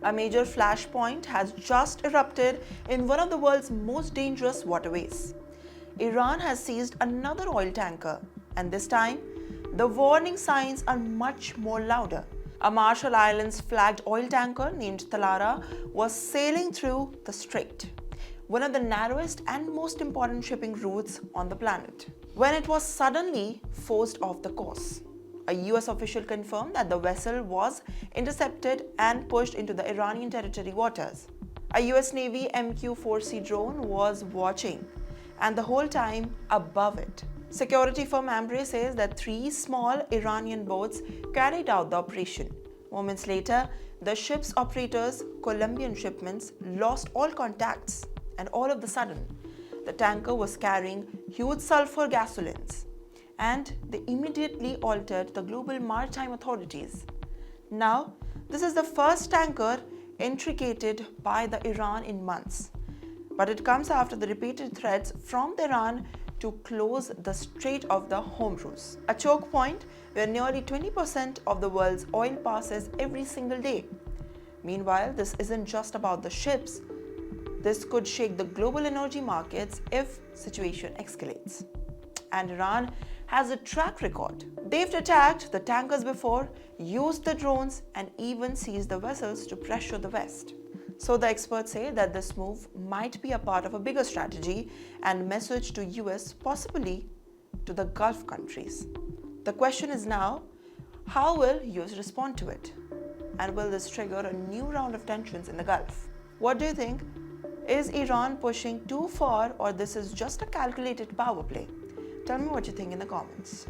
A major flashpoint has just erupted in one of the world's most dangerous waterways. Iran has seized another oil tanker, and this time, the warning signs are much more louder. A Marshall Islands flagged oil tanker named Talara was sailing through the strait, one of the narrowest and most important shipping routes on the planet, when it was suddenly forced off the course. A US official confirmed that the vessel was intercepted and pushed into the Iranian territory waters. A US Navy MQ-4C drone was watching, and the whole time above it. Security firm Ambre says that 3 small Iranian boats carried out the operation. Moments later, the ship's operators, Colombian shipments, lost all contacts, and all of a sudden, the tanker was carrying huge sulfur gasolines, and they immediately altered the global maritime authorities. Now, this is the first tanker intricated by the Iran in months, but it comes after the repeated threats from Iran to close the Strait of the Hormuz, a choke point where nearly 20% of the world's oil passes every single day. Meanwhile, this isn't just about the ships. This could shake the global energy markets if situation escalates. And Iran has a track record. They've attacked the tankers before, used the drones, and even seized the vessels to pressure the West. So the experts say that this move might be a part of a bigger strategy and message to US, possibly to the Gulf countries. The question is now, how will US respond to it? And will this trigger a new round of tensions in the Gulf? What do you think? Is Iran pushing too far, or this is just a calculated power play? Tell me what you think in the comments.